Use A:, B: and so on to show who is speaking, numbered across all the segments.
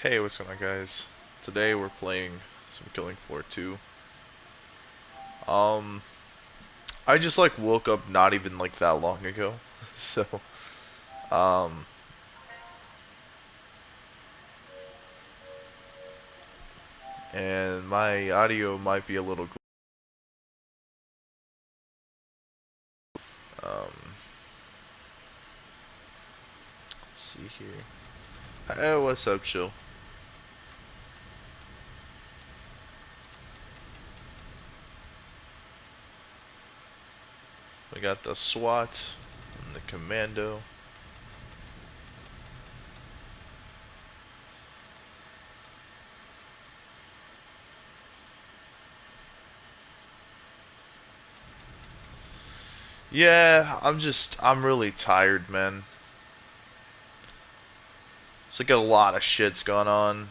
A: Hey, what's going on, guys? Today we're playing some Killing Floor 2. Um, I just woke up not even that long ago, so um, and my audio might be a little. Um, let's see here. Hey, what's up, chill? We got the SWAT and the Commando. Yeah, I'm really tired, man. It's a lot of shit's going on.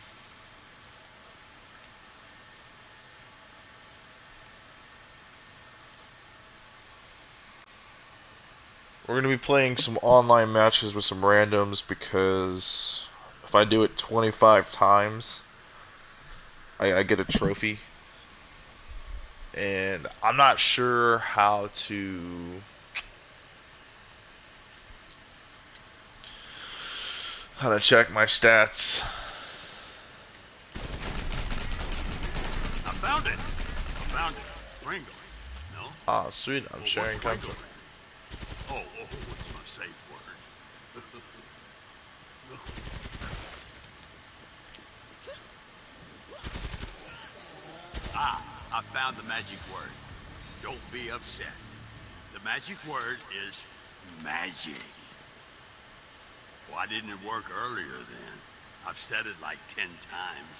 A: We're gonna be playing some online matches with some randoms because if I do it 25 times, I get a trophy. And I'm not sure how to check my stats.
B: I found it. I found it. Ringo. No?
A: Ah, sweet. I'm
B: Well,
A: sharing
B: what's Ringo?
A: content.
B: What's my safe word? I found the magic word. Don't be upset. The magic word is magic. Why didn't it work earlier then? I've said it like 10 times.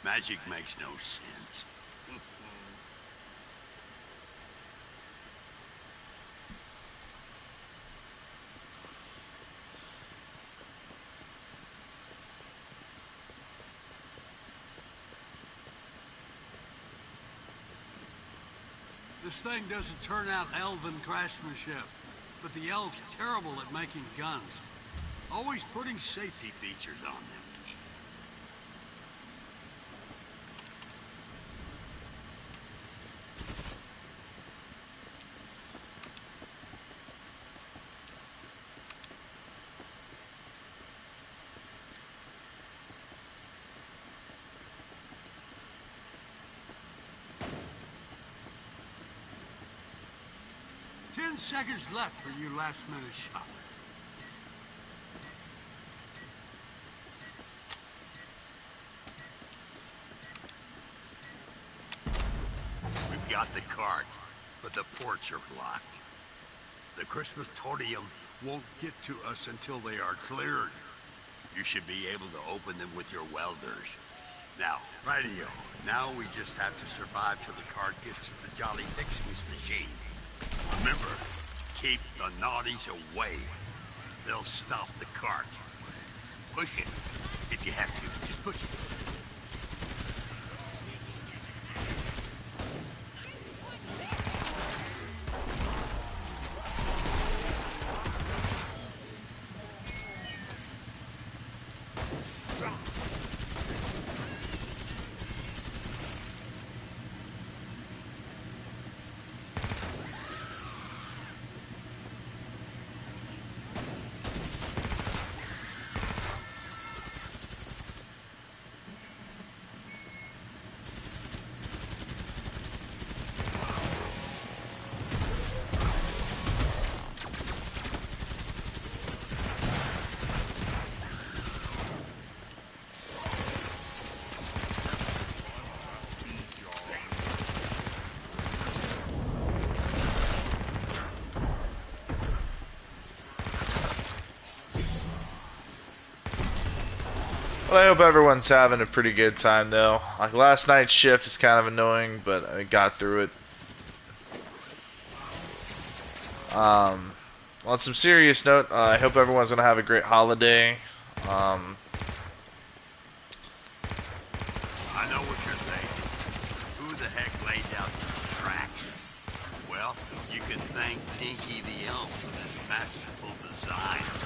B: Magic makes no sense. This thing doesn't turn out elven craftsmanship, but the elves terrible at making guns. Always putting safety features on them. 10 seconds left for you last-minute shot. We've got the cart, but the ports are blocked. The Christmas totem won't get to us until they are cleared. You should be able to open them with your welders. Now, radio. Now we just have to survive till the cart gets to the Jolly Fixings machine. Remember, keep the naughties away. They'll stop the cart. Push it. If you have to, just push it.
A: Well, I hope everyone's having a pretty good time, though. Last night's shift is kind of annoying, but I got through it. On some serious note, I hope everyone's gonna have a great holiday. Um,
B: I know what you're thinking. Who the heck laid out these tracks? Well, you can thank Dinky the Elf for this masterful design.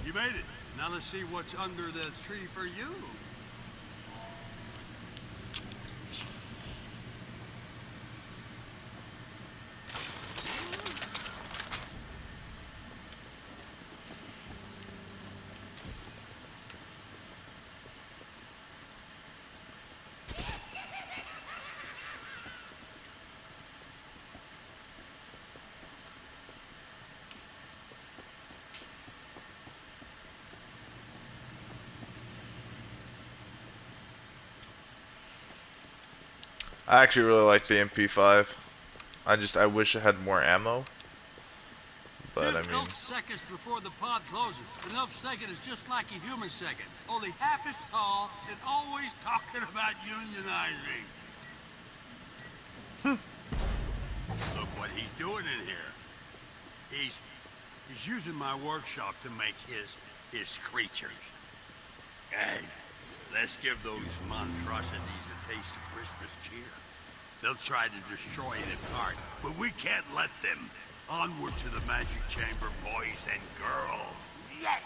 B: You made it. Now let's see what's under the tree for you.
A: I actually really like the MP5. I wish it had more ammo. But I mean,
B: enough seconds before the pod closes. Enough second is just like a human second. Only half as tall and always talking about unionizing. Look what he's doing in here. He's using my workshop to make his creatures. Hey, let's give those monstrosities a taste of Christmas cheer. They'll try to destroy the cart, but we can't let them. Onward to the magic chamber, boys and girls. Yes!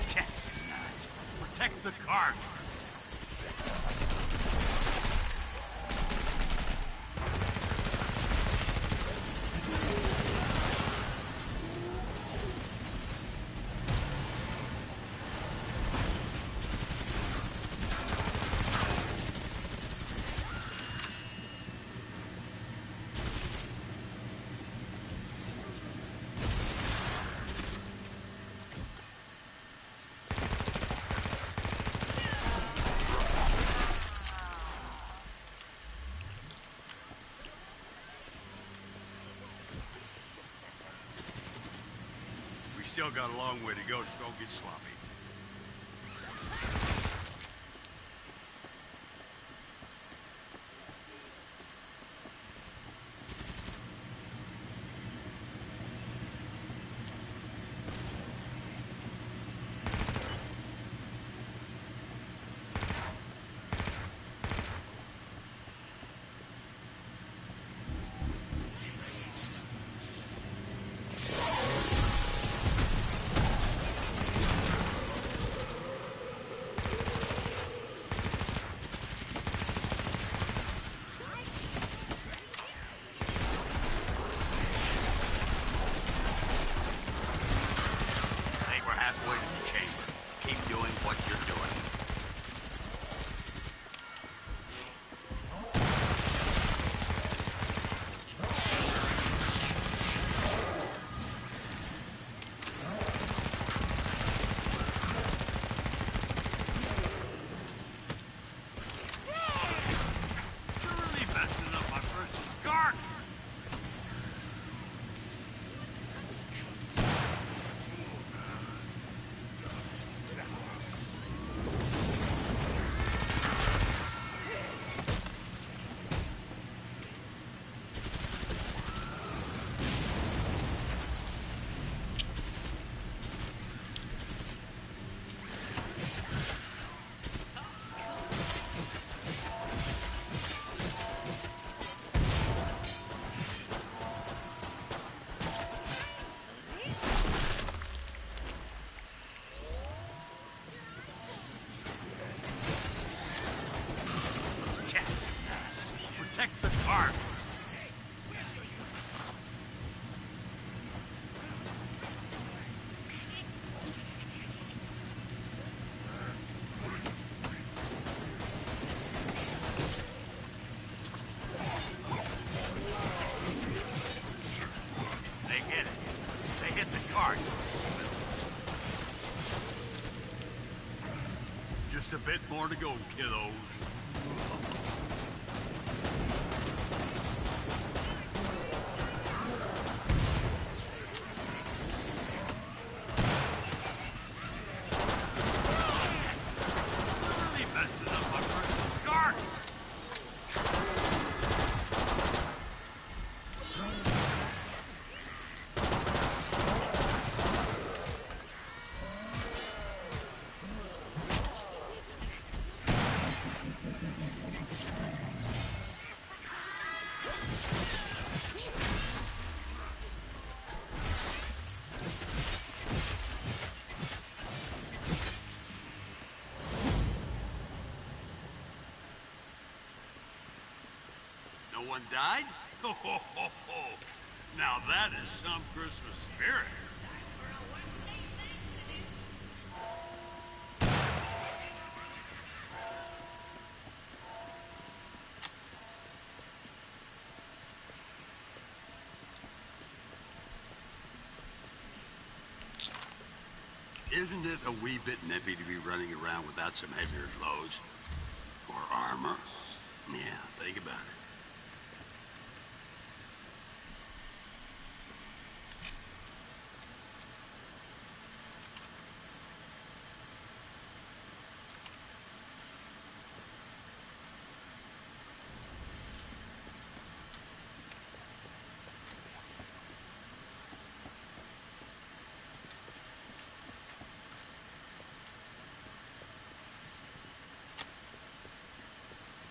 B: Chestnut, protect the cart. Still got a long way to go, so don't get sloppy. Protect the cart. They hit it. They hit the cart. Just a bit more to go, kiddos. No one died? Ho, ho, ho, ho. Now that is some Christmas spirit. Isn't it a wee bit nippy to be running around without some heavier clothes? Or armor? Yeah, think about it.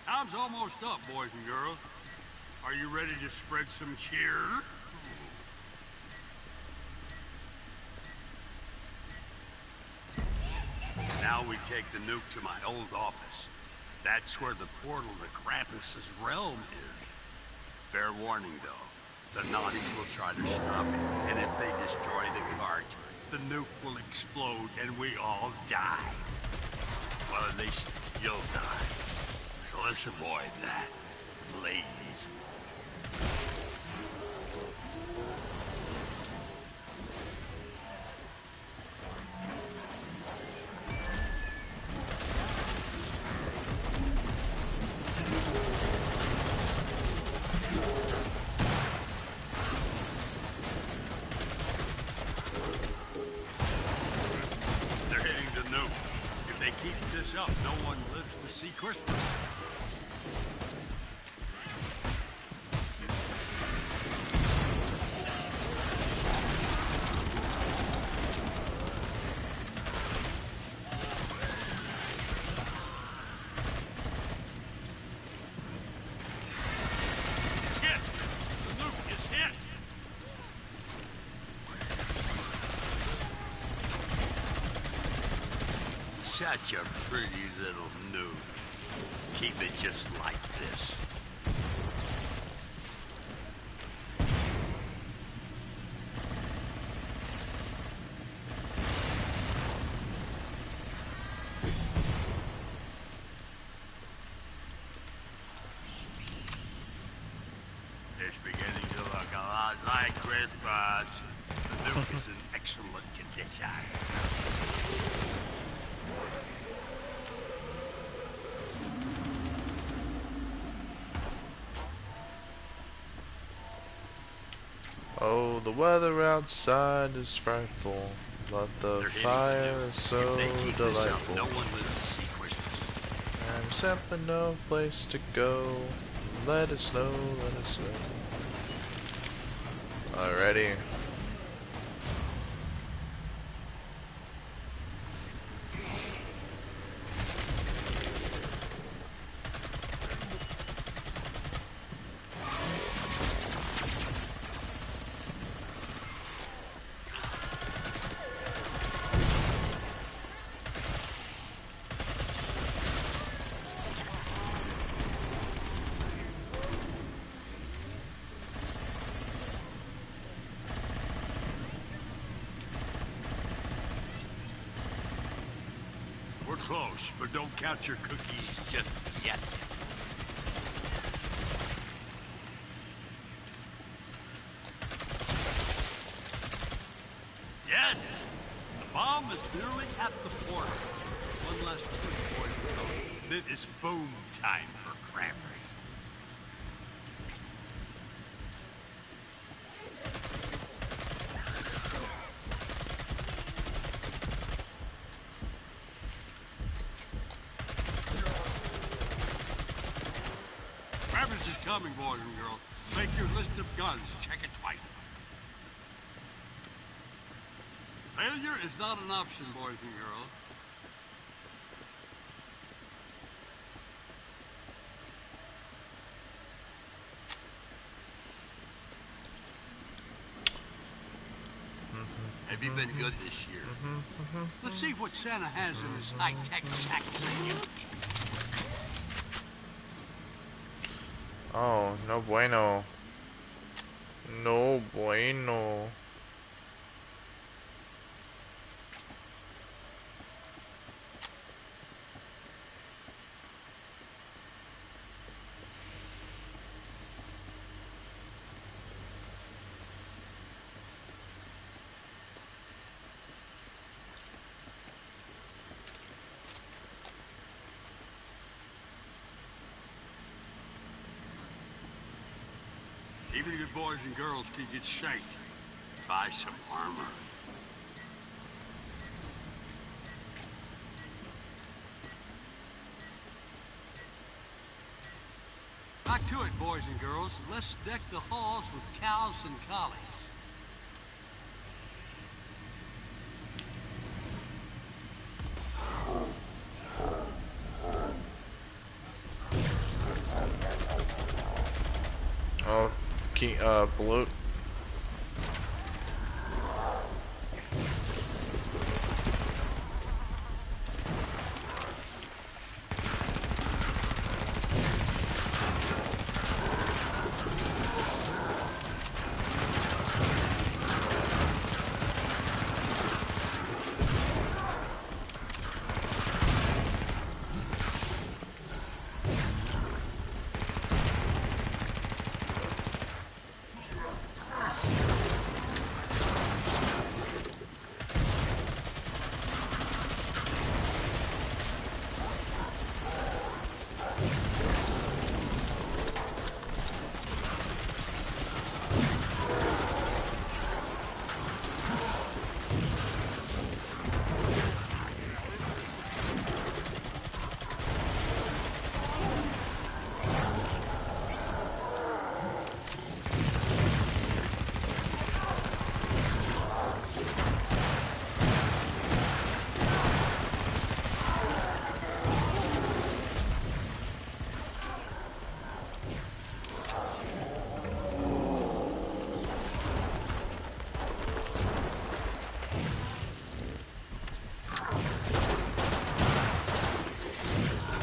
B: Time's almost up, boys and girls. Are you ready to spread some cheer? Now we take the nuke to my old office. That's where the portal to Krampus's realm is. Fair warning, though. The naughties will try to stop it, and if they destroy the cart, the nuke will explode and we all die. Well, at least you'll die. So let's avoid that, ladies. They're hitting the nuke. If they keep this up, no one lives to see Christmas. Such a pretty little nuke. Keep it just like this. It's beginning to look a lot like Christmas. The nuke is in excellent condition.
A: Oh, the weather outside is frightful, but the fire is so delightful.
B: No one lives to see Christmas.
A: There's simply no place to go. Let it snow, let it snow. Alrighty.
B: We're close, but don't count your cookies just yet. Yes! The bomb is nearly at the portal. One last push, boys and girls. Then it's boom time for Krampus. Krampus is coming, boys and girls. Make your list of guns. Check it twice. Failure is not an option, boys and girls. Have you been good this year? Let's see what Santa has in his high-tech sack menu.
A: Oh, no bueno. No bueno.
B: Even good boys and girls can get shanked. Buy some armor. Back to it, boys and girls. Let's deck the halls with cows and collies.
A: Oh, bloat.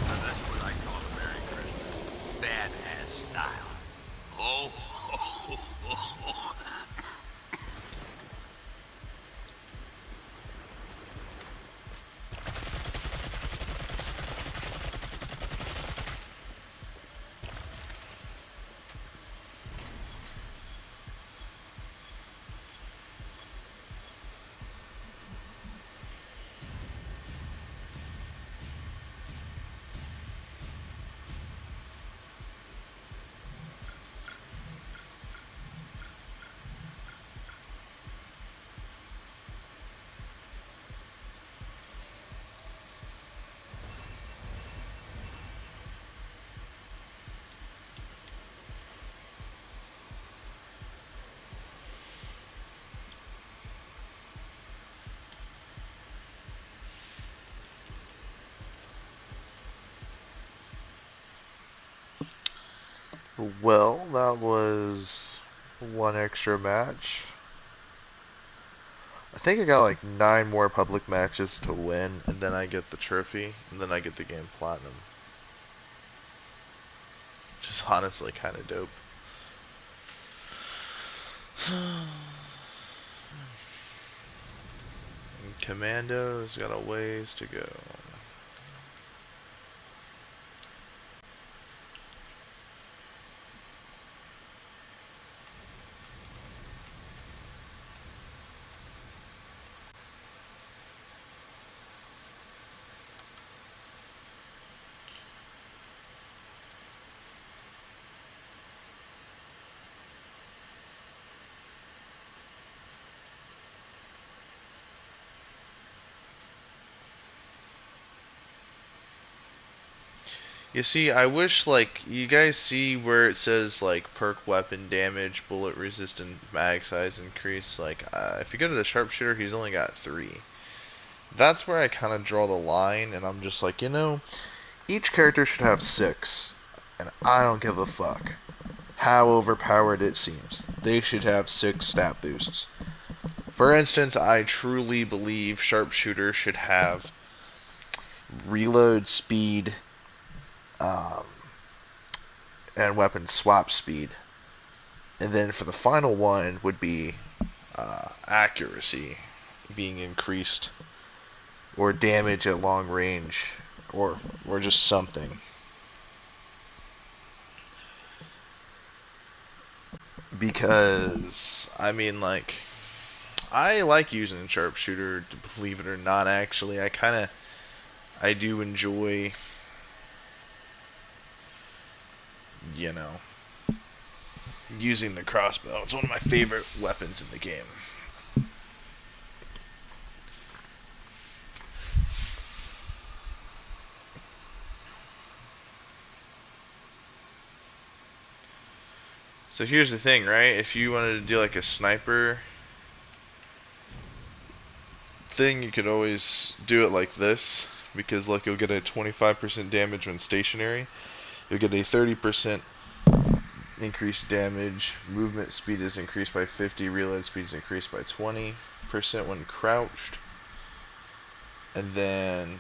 B: Now that's what I call a Merry Christmas. Badass style. Oh, oh, oh, oh.
A: Well, that was one extra match. I think I got like 9 more public matches to win, and then I get the trophy, and then I get the game platinum. Which is honestly kind of dope. And Commando's got a ways to go. You see, I wish, like, you guys see where it says, like, perk weapon damage, bullet resistant, mag size increase. Like, if you go to the sharpshooter, he's only got 3. That's where I kind of draw the line, and I'm just like, each character should have 6. And I don't give a fuck how overpowered it seems. They should have 6 stat boosts. For instance, I truly believe sharpshooter should have reload speed, um, and weapon swap speed. And then for the final one would be accuracy being increased, or damage at long range, or just something. Because I mean, like, I like using sharpshooter, believe it or not. Actually, I do enjoy, you know, using the crossbow. It's one of my favorite weapons in the game. So here's the thing, right? If you wanted to do like a sniper thing, you could always do it like this, because like you'll get a 25% damage when stationary. You'll get a 30% increased damage. Movement speed is increased by 50. Reload speed is increased by 20% when crouched. And then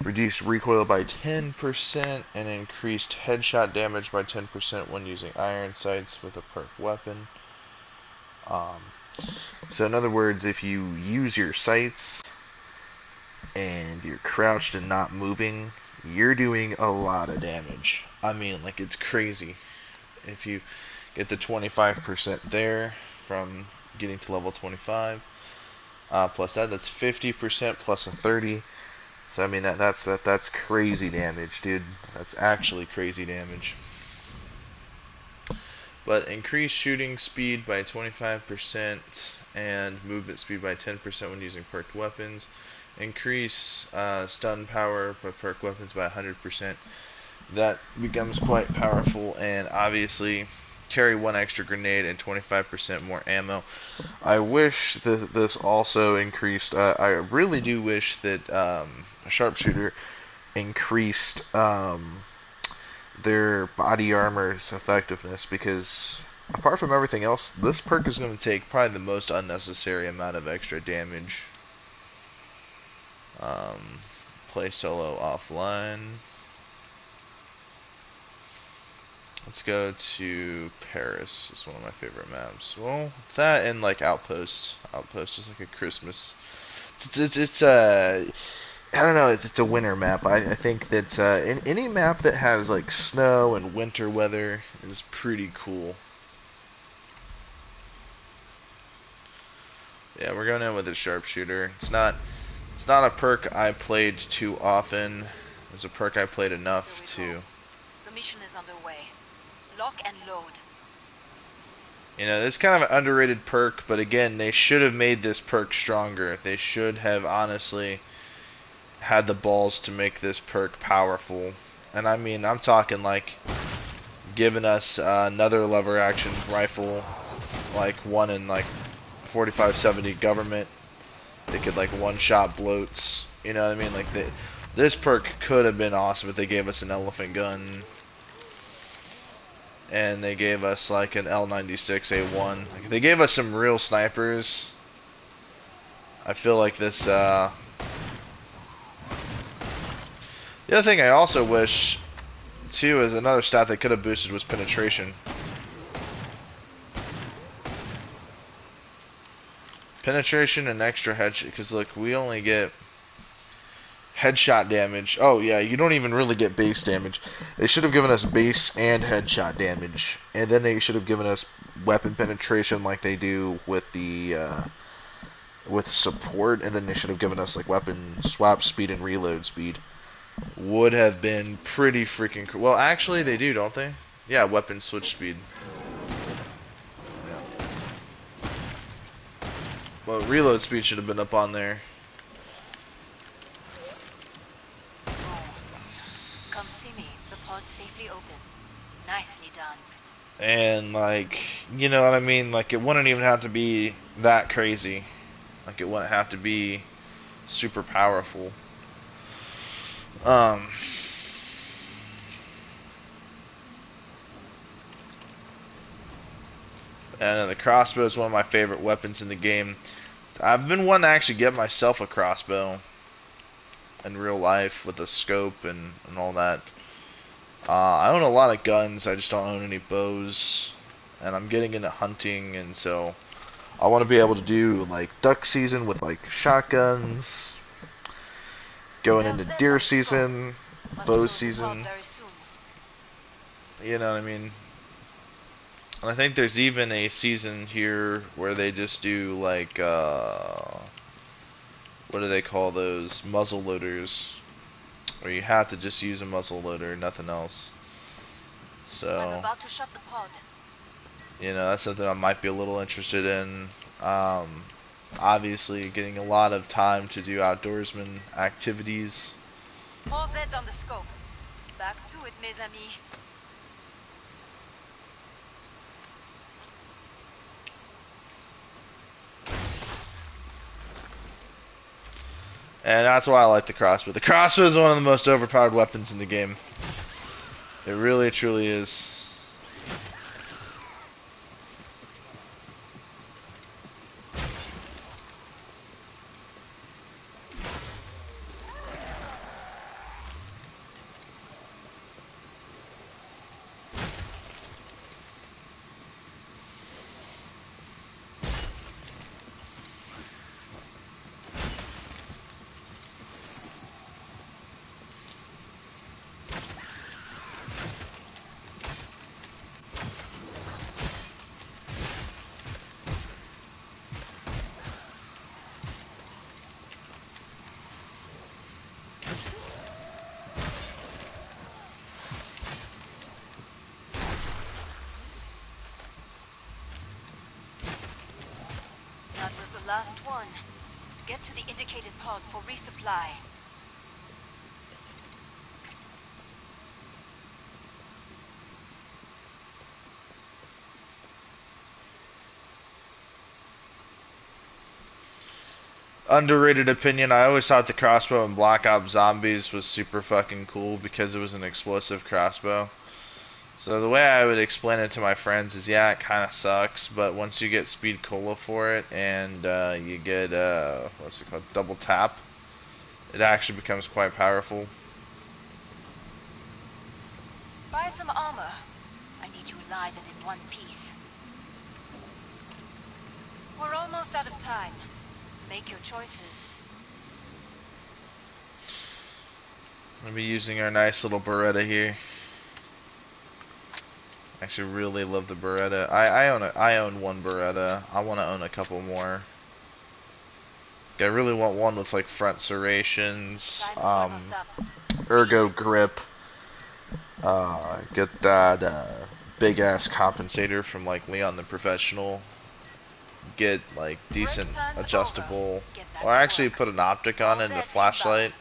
A: reduced recoil by 10% and increased headshot damage by 10% when using iron sights with a perk weapon. So in other words, if you use your sights and you're crouched and not moving, you're doing a lot of damage. I mean, like, it's crazy. If you get the 25% there from getting to level 25, plus that's 50% plus a 30. So I mean that's crazy damage, dude. That's actually crazy damage. But increase shooting speed by 25% and movement speed by 10% when using perked weapons. Increase stun power by perked weapons by 100%. That becomes quite powerful, and obviously carry one extra grenade and 25% more ammo. I wish that this also increased. I really do wish that a sharpshooter increased their body armor's effectiveness, because apart from everything else, this perk is going to take probably the most unnecessary amount of extra damage. Play solo offline. Let's go to Paris. It's one of my favorite maps. Well, that and like Outpost. Outpost is like a Christmas. It's I don't know. It's a winter map. I think that in any map that has like snow and winter weather is pretty cool. Yeah, we're going in with a sharpshooter. It's not a perk I played too often. It's a perk I played enough to.
C: The mission is underway. Lock and load.
A: You know, it's kind of an underrated perk, but again, they should have made this perk stronger. They should have honestly had the balls to make this perk powerful. And I mean, I'm talking like giving us another lever action rifle, like one in like 4570 government. They could like one-shot bloats. You know what I mean? Like this perk could have been awesome if they gave us an elephant gun. And they gave us like an L96A1. Like, they gave us some real snipers. I feel like this. The other thing I also wish, too, is another stat they could have boosted was penetration. Penetration and extra headshot, because look, we only get headshot damage. Oh yeah, you don't even really get base damage. They should have given us base and headshot damage, and then they should have given us weapon penetration like they do with the with support, and then they should have given us like weapon swap speed and reload speed. Would have been pretty freaking cool. Well, actually they do, don't they? Yeah, weapon switch speed. Yeah. Well, reload speed should have been up on there.
C: Come see me. The pod's safely open. Nicely done.
A: And like, you know what I mean? Like, it wouldn't even have to be that crazy. Like, it wouldn't have to be super powerful. And the crossbow is one of my favorite weapons in the game. I've been wanting to actually get myself a crossbow in real life with a scope and all that. I own a lot of guns, I just don't own any bows. And I'm getting into hunting, and so I want to be able to do like duck season with like shotguns, going
C: There are
A: into
C: Zeds
A: deer
C: on the scope.
A: season,
C: Must
A: bow
C: close the pod
A: season,
C: very soon.
A: you know what I mean? And I think there's even a season here where they just do like, what do they call those? Muzzle loaders. Where you have to just use a muzzle loader, nothing else.
C: I'm
A: So,
C: about to shut the pod.
A: you know, that's something I might be a little interested in. Um, Obviously, getting a lot of time to do outdoorsman activities.
C: All Zeds on the scope. Back to it, mes amis.
A: And that's why I like the crossbow. The crossbow is one of the most overpowered weapons in the game. It really, truly is.
C: That was the last one. Get to the indicated pod for resupply.
A: Underrated opinion. I always thought the crossbow in Black Ops Zombies was super fucking cool because it was an explosive crossbow. So the way I would explain it to my friends is, yeah, it kind of sucks, but once you get speed cola for it and you get what's it called, double tap, it actually becomes quite powerful.
C: Buy some armor. I need you alive and in one piece. We're almost out of time. Make your choices.
A: I'm gonna be using our nice little Beretta here. I actually really love the Beretta. I own one Beretta. I want to own a couple more. I really want one with like front serrations,
C: Time's almost up.
A: ergo grip. Get that big ass compensator from like Leon the Professional. Get like decent
C: Break time's
A: adjustable,
C: over. Get back
A: or
C: to
A: actually
C: work.
A: put an optic on
C: All
A: it and a
C: Zeds
A: flashlight.
C: inbound.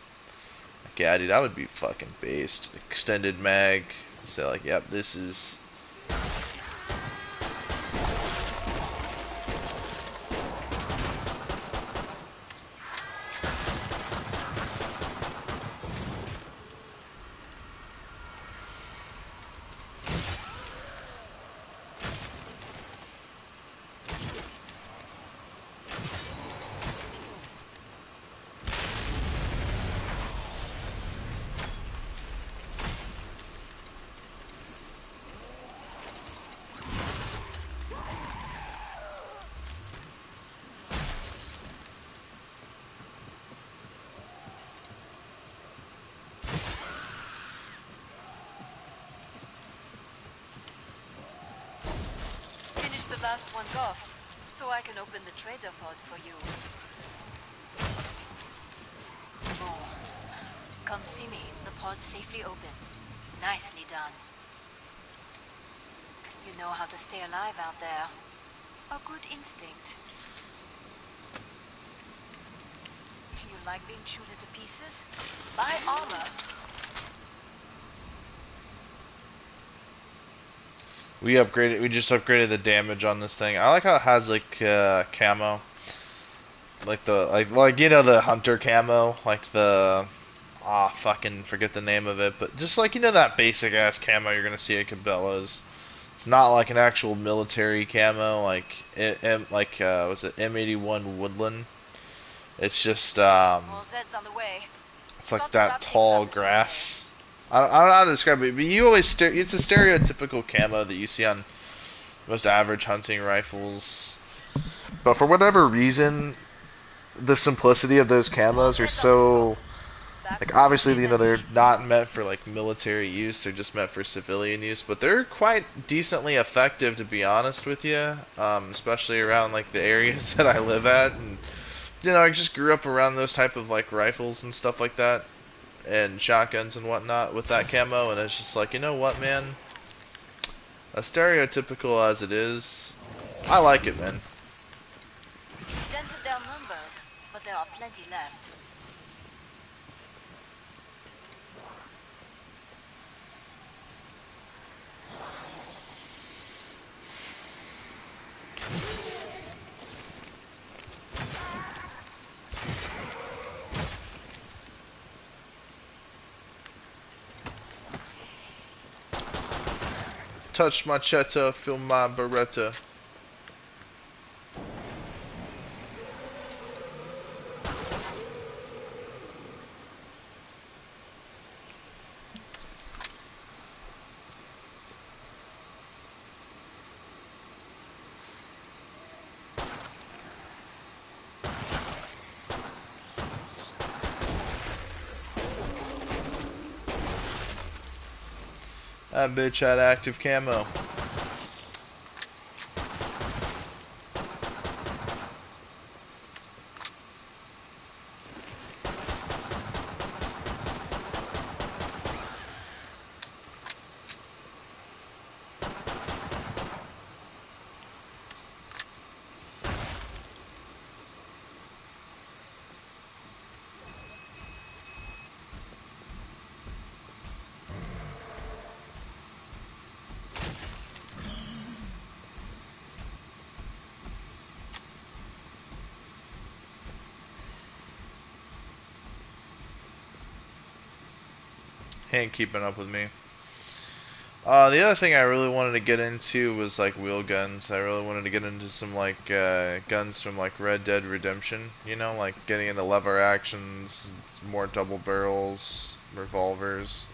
A: Like, yeah, dude, that would be fucking based. Extended mag. Say like, yep, this is.
C: Finish the last ones off, so I can open the trader pod for you. Bon. Come see me. The pod's safely open. Nicely done. You know how to stay alive out there. A good instinct. You like being chewed into pieces? Buy armor.
A: We just upgraded the damage on this thing. I like how it has like camo, like the like you know the hunter camo, like the fucking forget the name of it, but just like you know that basic ass camo you're gonna see at Cabela's. It's not like an actual military camo, like was it M81 Woodland? It's just
C: All Zeds on the way.
A: it's like
C: Start to
A: that
C: wrap things
A: tall
C: up, Tuesday.
A: grass. I don't know how to describe it, but you always it's a stereotypical camo that you see on most average hunting rifles. But for whatever reason, the simplicity of those
C: All
A: camos are
C: set on the scope.
A: so
C: Back
A: like
C: when you
A: obviously
C: vis-a-vis.
A: they're not meant for like military use, they're just meant for civilian use, but they're quite decently effective to be honest with you, especially around like the areas that I live at. And I just grew up around those type of like rifles and stuff like that and shotguns and whatnot with that camo, and it's just like, you know what, man, as stereotypical as it is, I like it, man.
C: We've dented their numbers, but there are plenty left.
A: Touch my cheta, feel my beretta. That bitch had active camo. He ain't keeping up with me. The other thing I really wanted to get into was like wheel guns. I really wanted to get into some like guns from like Red Dead Redemption. Like getting into lever actions, more double barrels, revolvers,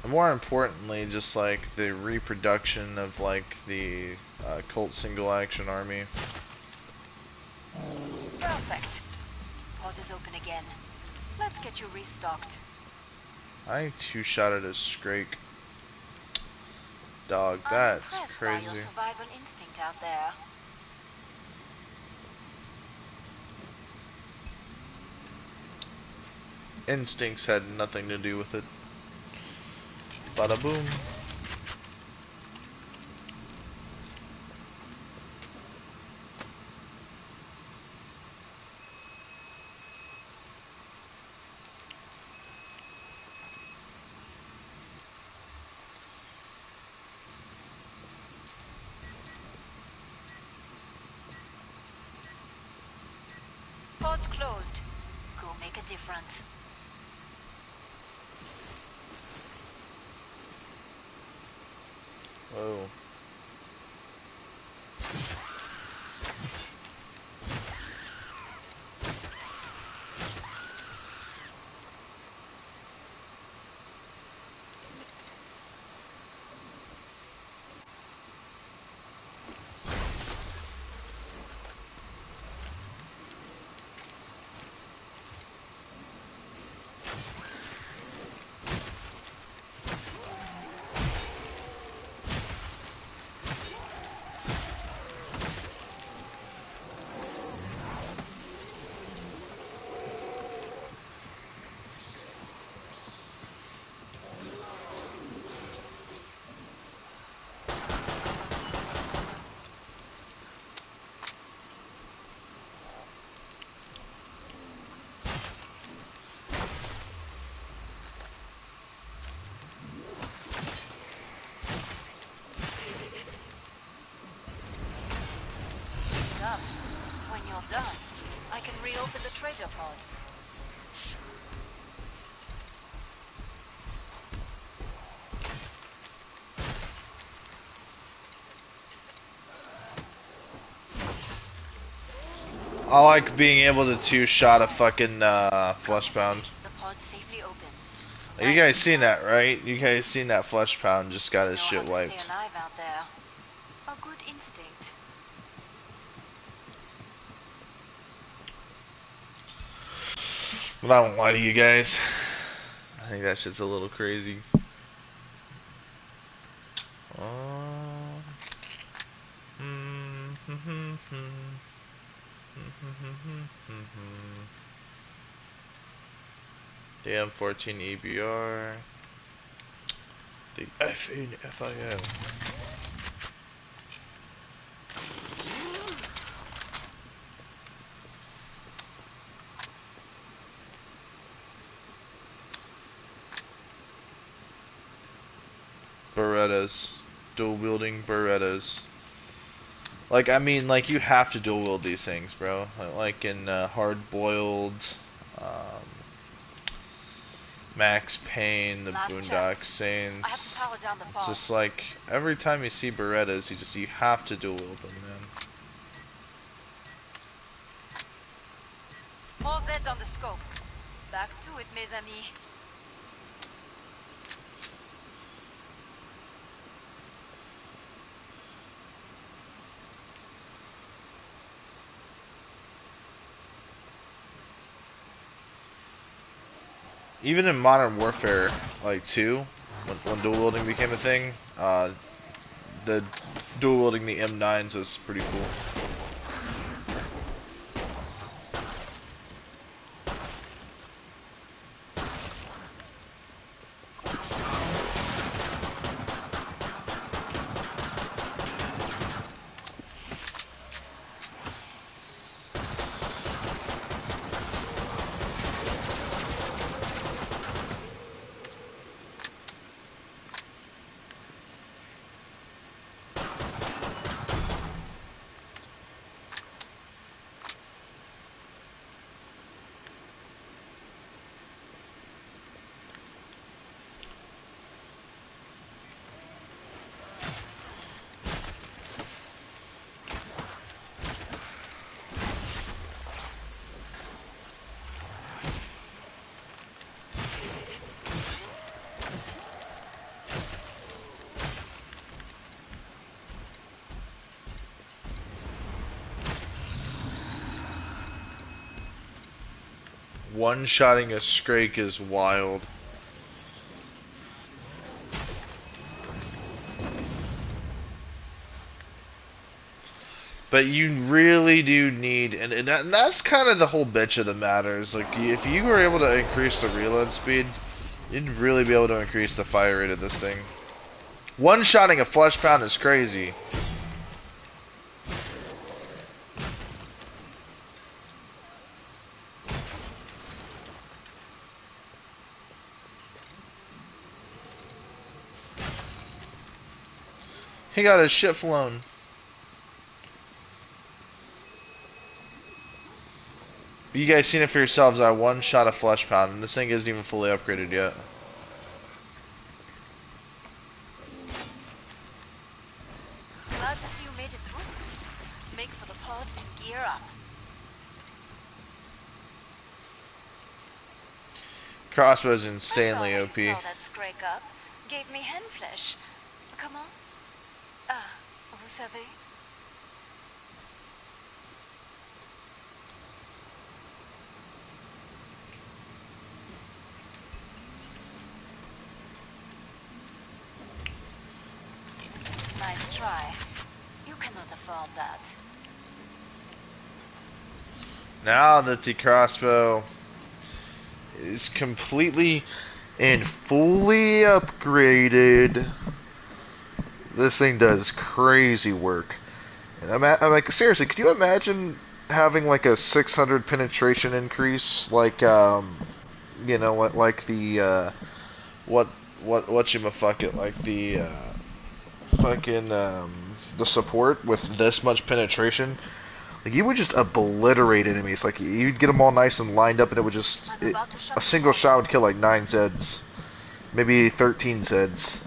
A: and more importantly, just like the reproduction of like the Colt single action army.
C: Perfect. Pod is open again. Let's get you restocked.
A: I two-shot at a Scrake. Dog,
C: I'm
A: that's
C: impressed by your
A: crazy.
C: survival instinct out there.
A: Instincts had nothing to do with it. Bada boom.
C: Pod's closed. Go make a difference.
A: Whoa.
C: Done. When you're done, I can reopen the trader pod.
A: I like being able to two-shot a fucking fleshbound.
C: The pod's safely open.
A: You guys seen that, right? You guys seen that flesh pound just got his shit
C: Know how to
A: wiped.
C: stay alive out there. A good instinct.
A: But I won't lie to you guys. I think that shit's a little crazy. The M14 EBR. The FIO. Berettas. Dual wielding Berettas. Like, I mean, like, you have to dual wield these things, bro. Like in Hard Boiled, um, Max Payne, the
C: Last
A: Boondock
C: chance. I have to
A: Saints.
C: power down the
A: It's
C: pod.
A: just like, every time you see Berettas, you have to dual wield them, man.
C: All Zeds on the scope. Back to it, mes amis.
A: Even in Modern Warfare, like 2, when dual wielding became a thing, the dual wielding the M9s was pretty cool. One-shotting a Scrake is wild. But you really do need, and that's kind of the whole bitch of the matter, is like, if you were able to increase the reload speed, you'd really be able to increase the fire rate of this thing. One-shotting a flesh pound is crazy. He got his shit flown. You guys seen it for yourselves. I one-shot a flesh pound, and this thing isn't even fully upgraded yet.
C: Glad to see you made it through. Make for the pod and gear up.
A: Crossbow's
C: I saw
A: insanely
C: how you
A: OP.
C: tore that Scrake up. Gave me hen flesh. Comment? Ah, vous savez? Nice try. You cannot afford that.
A: Now that the crossbow is completely and fully upgraded, this thing does crazy work. And I'm like, seriously, could you imagine having like a 600 penetration increase, like you know what, like the whatchamaffuck, like the fucking the support with this much penetration? Like, you would just obliterate enemies. Like, you'd get them all nice and lined up, and it would just a single shot would kill like 9 Zeds, maybe 13 Zeds,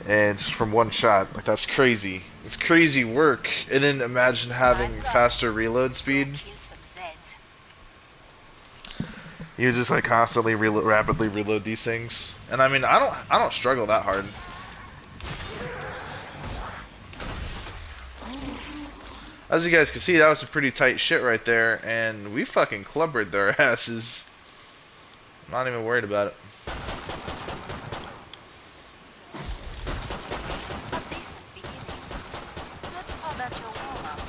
A: and just from one shot. Like, that's crazy. It's crazy work. And then imagine having faster reload speed.
C: Kill some Zeds.
A: You just like constantly rapidly reload these things, and I mean, I don't struggle that hard. As you guys can see, that was some pretty tight shit right there, and we fucking clubbered their asses. I'm not even worried about it.
C: A decent beginning. Let's call that your warm-up.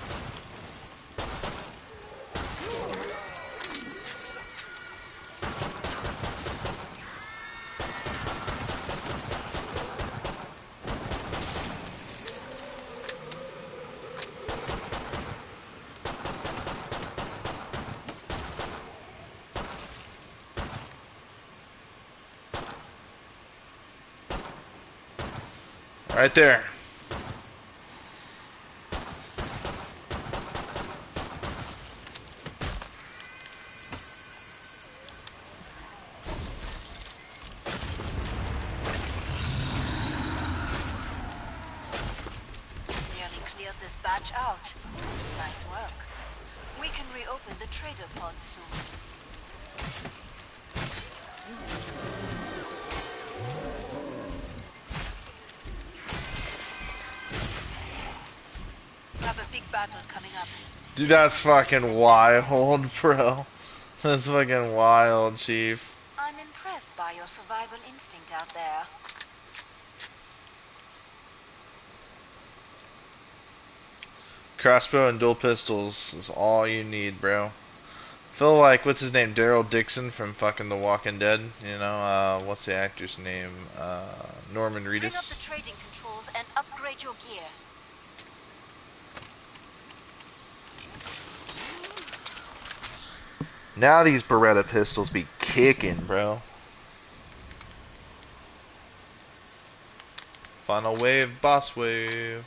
A: Right there.
C: Nearly cleared this batch out. Nice work. We can reopen the trader pod soon. We have a big battle coming up.
A: Dude, that's fucking wild, bro. That's fucking wild, Chief.
C: I'm impressed by your survival instinct out there.
A: Crossbow and dual pistols is all you need, bro. Feel like, what's his name? Daryl Dixon from fucking The Walking Dead. You know, what's the actor's name? Norman
C: Bring up the
A: Reedus.
C: trading controls and upgrade your gear.
A: Now these Beretta pistols be kicking, bro. Final wave, boss wave.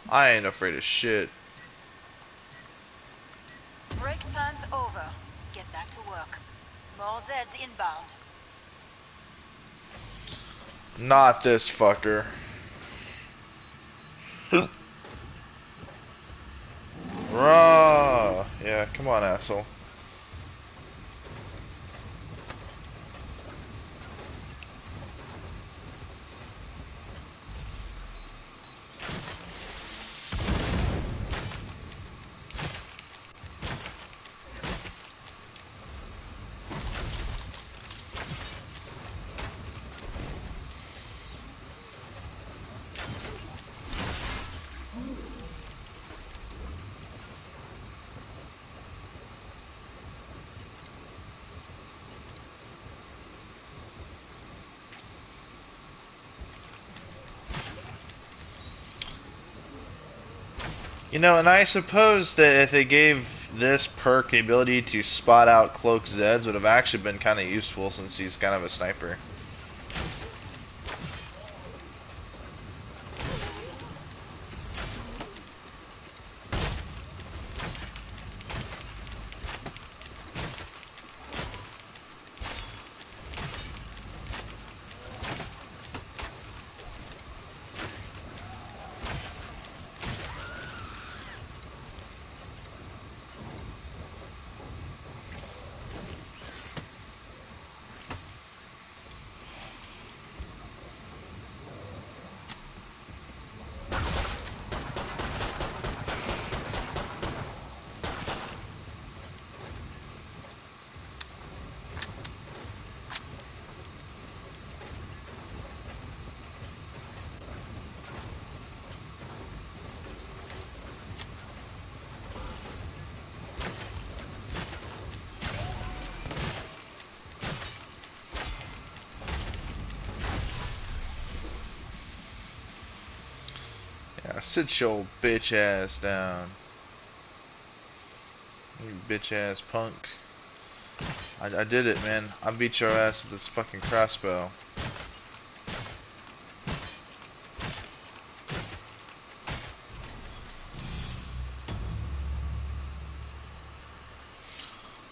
A: I ain't afraid of shit.
C: Break time's over. Get back to work. More Zeds inbound.
A: Not this fucker. Raw. Yeah, come on, asshole. You know, and I suppose that if they gave this perk the ability to spot out cloaked Zeds would have actually been kind of useful since he's kind of a sniper. Yeah, sit your bitch ass down. You bitch ass punk. I did it, man. I beat your ass with this fucking crossbow.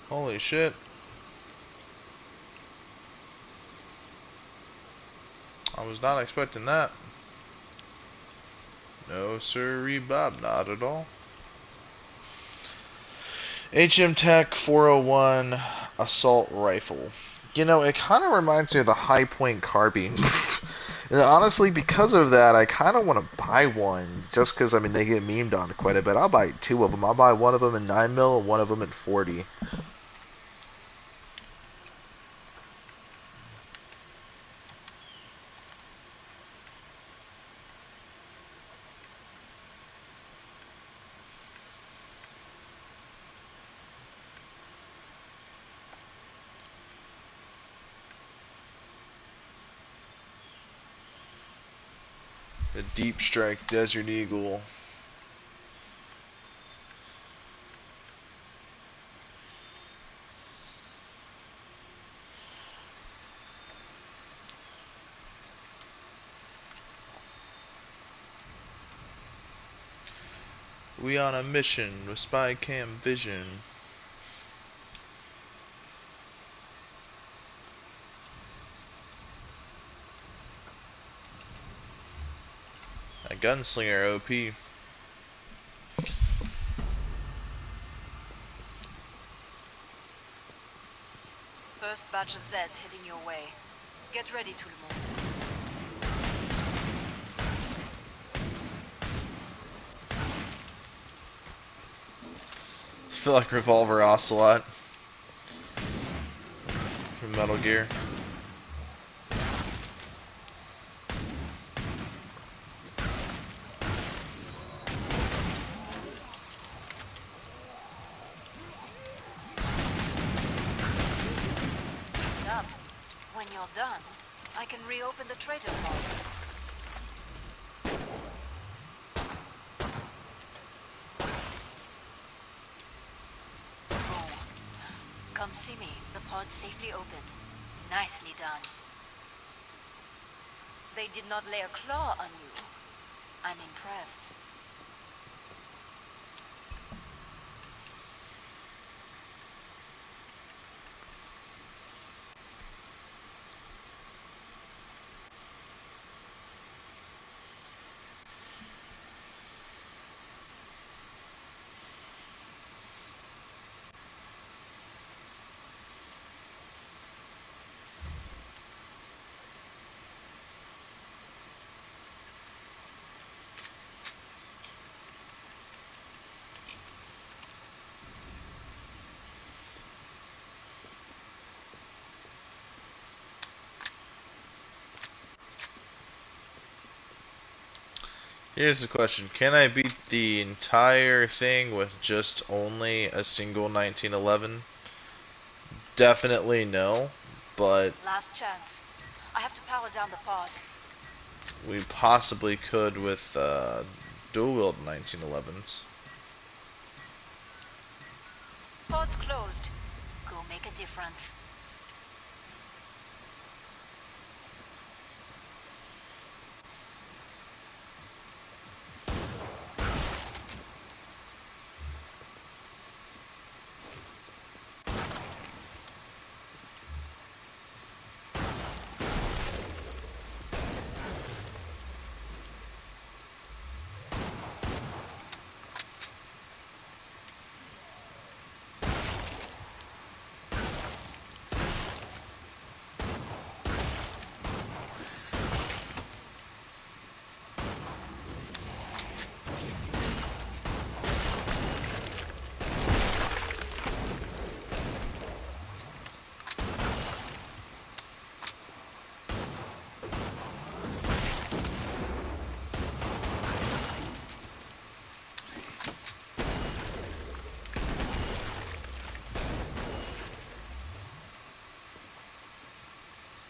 A: Holy shit. I was not expecting that. No sirree, Bob, not at all. HM Tech 401 assault rifle. You know, it kind of reminds me of the High Point carbine. And honestly, because of that, I kind of want to buy one. Just because, I mean, they get memed on quite a bit. I'll buy two of them. I'll buy one of them in 9mm and one of them in 40. The Deep Strike Desert Eagle. We on a mission with spy cam vision. A gunslinger OP.
C: First batch of Zeds heading your way. Get ready, tout le monde.
A: I feel like Revolver Ocelot from Metal Gear.
C: Up. When you're done, I can reopen the trader pod. Oh. Come see me. The pod's safely open. Nicely done. They did not lay a claw on you. I'm impressed.
A: Here's the question. Can I beat the entire thing with just only a single 1911? Definitely no, but
C: Last chance. I have to power down the pod.
A: we possibly could with dual-wield 1911s.
C: Pod's closed. Go make a difference.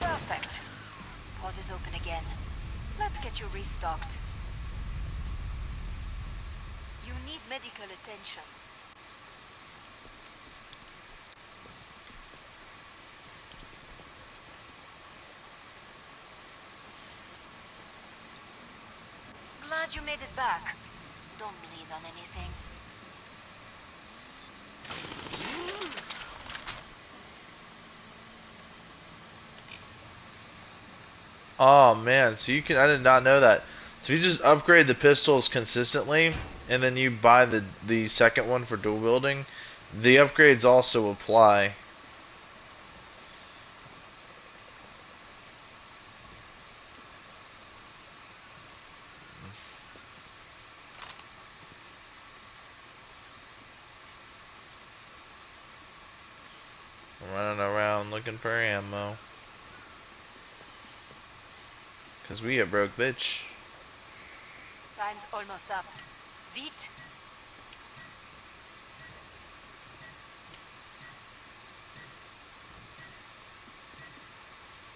C: Perfect. Pod is open again. Let's get you restocked. You need medical attention. Glad you made it back. Don't bleed on anything.
A: Oh man, so you can, I did not know that. So you just upgrade the pistols consistently, and then you buy the second one for dual wielding, The upgrades also apply. I'm running around looking for ammo. Cause we a broke bitch.
C: Time's almost up. Vite!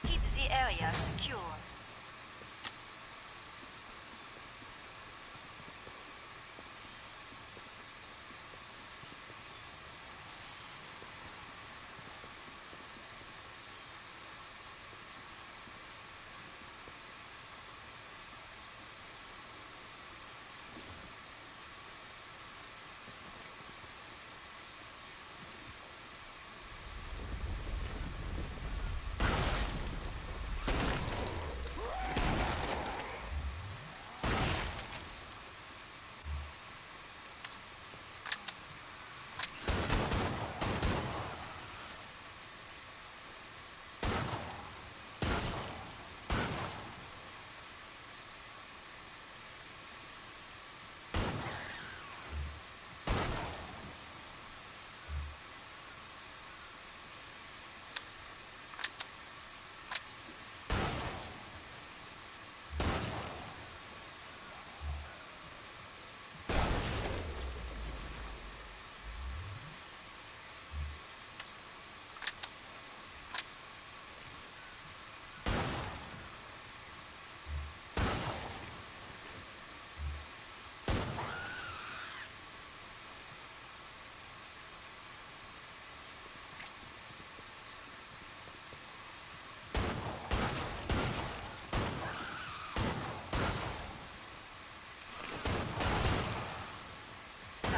C: Keep the area secure.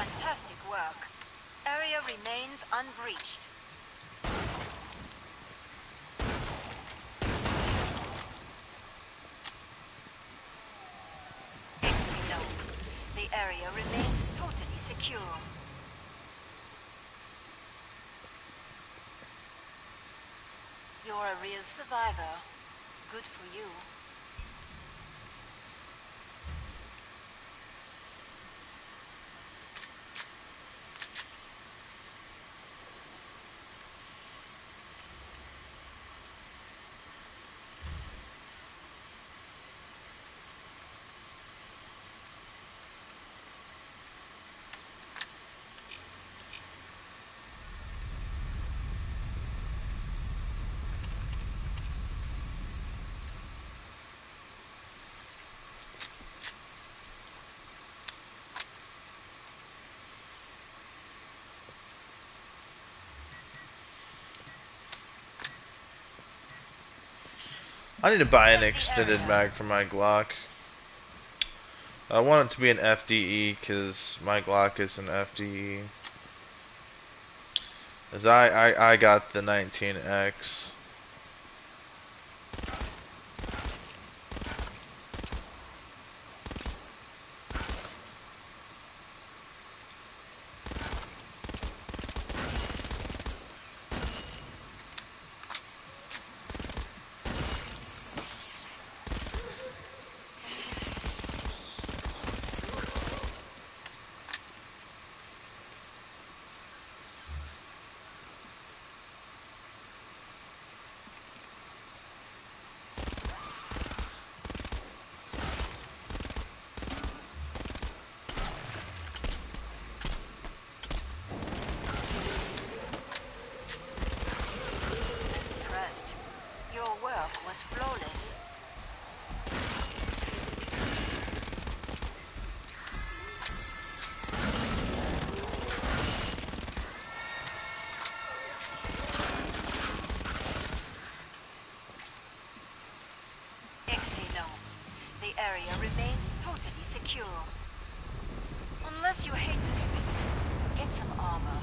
C: Fantastic work. Area remains unbreached. Excellent. The area remains totally secure. You're a real survivor. Good for you.
A: I need to buy an extended mag for my Glock. I want it to be an FDE because my Glock is an FDE. As I got the 19X.
C: Impressed. Your work was flawless. Excellent. The area remains totally secure. Unless you hate living, get some armor.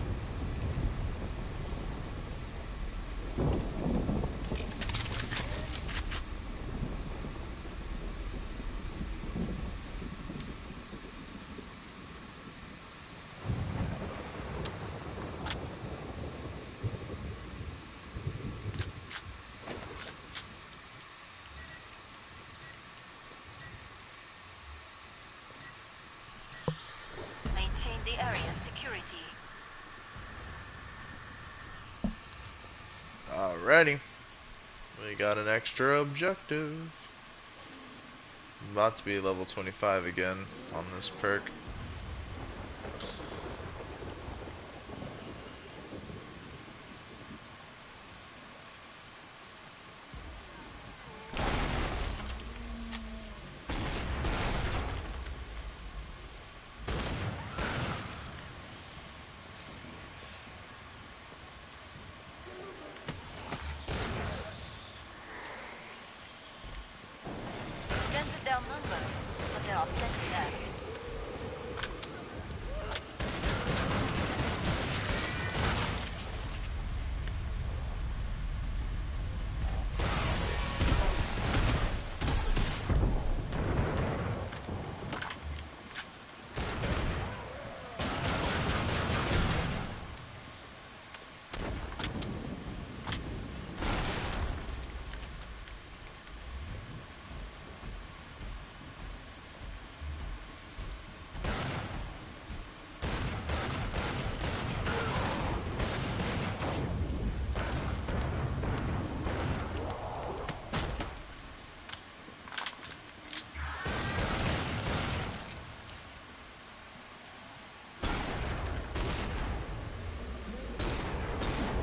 A: Alrighty. We got an extra objective. About to be level 25 again on this perk.
C: Dented their numbers, but there are plenty left.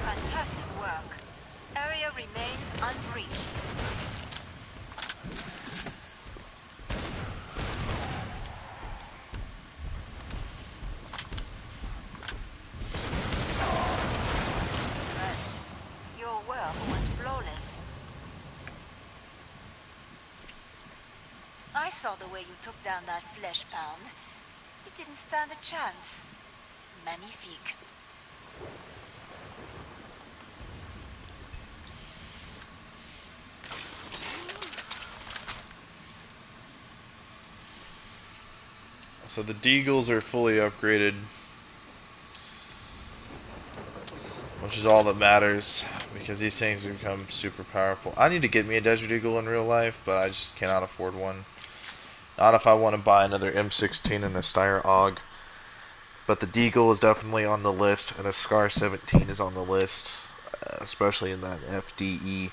C: Fantastic work. Area remains unbreached. Rest. Your work was flawless. I saw the way you took down that flesh pound. It didn't stand a chance. Magnifique.
A: So the Deagles are fully upgraded, which is all that matters, because these things have become super powerful. I need to get me a Desert Eagle in real life, but I just cannot afford one. Not if I want to buy another M16 and a Steyr AUG. But the Deagle is definitely on the list, and a Scar 17 is on the list, especially in that FDE.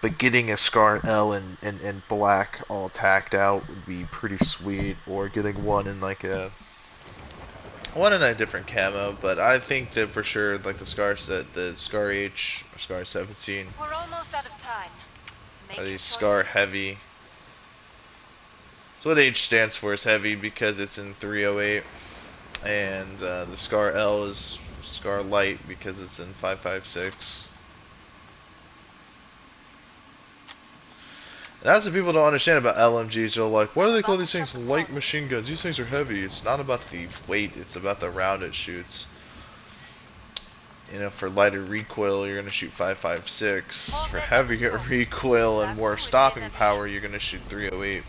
A: But getting a Scar L in black all tacked out would be pretty sweet, or getting one in like a different camo. But I think that for sure, like the Scar H or Scar 17
C: We're almost out of time. Make
A: are
C: your
A: these Scar
C: choices.
A: heavy. So what H stands for is heavy because it's in 308, and the Scar L is Scar light because it's in 556. That's what people don't understand about LMGs. They're like, why do they call these things light machine guns? These things are heavy. It's not about the weight, it's about the round it shoots. You know, for lighter recoil, you're going to shoot 556. For heavier recoil and more stopping power, you're going to shoot 308.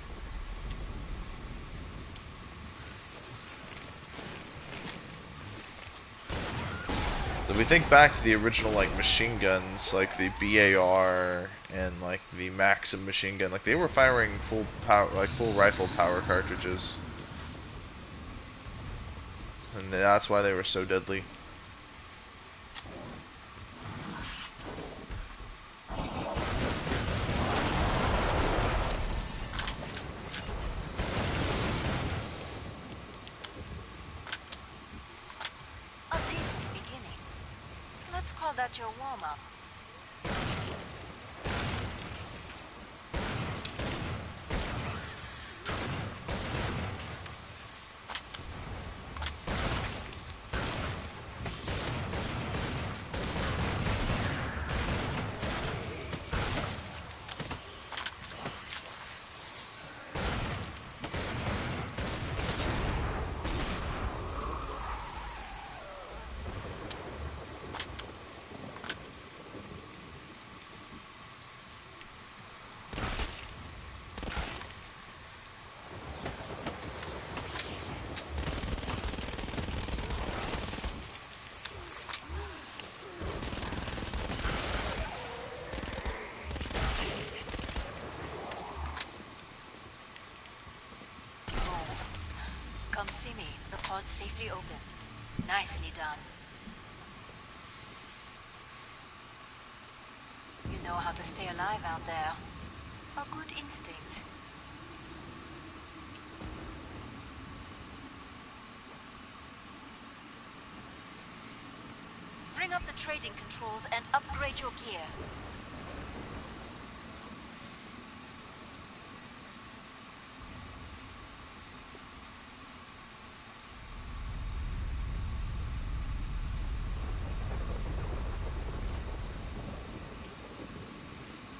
A: So if we think back to the original like machine guns, like the BAR and like the Maxim machine gun, like they were firing full power, like full rifle power cartridges, and that's why they were so deadly.
C: A decent beginning. Let's call that your warm-up. Come see me. The pod's safely open. Nicely done. know how to stay alive out there. A good instinct. Bring up the trading controls and upgrade your gear.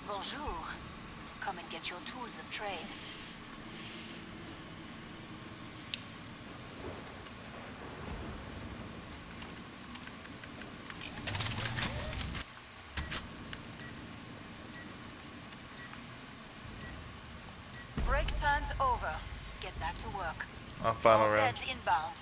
C: Bonjour. Come and get your tools of trade. Break time's over. Get back to work.
A: Final
C: All
A: round.
C: Zeds inbound.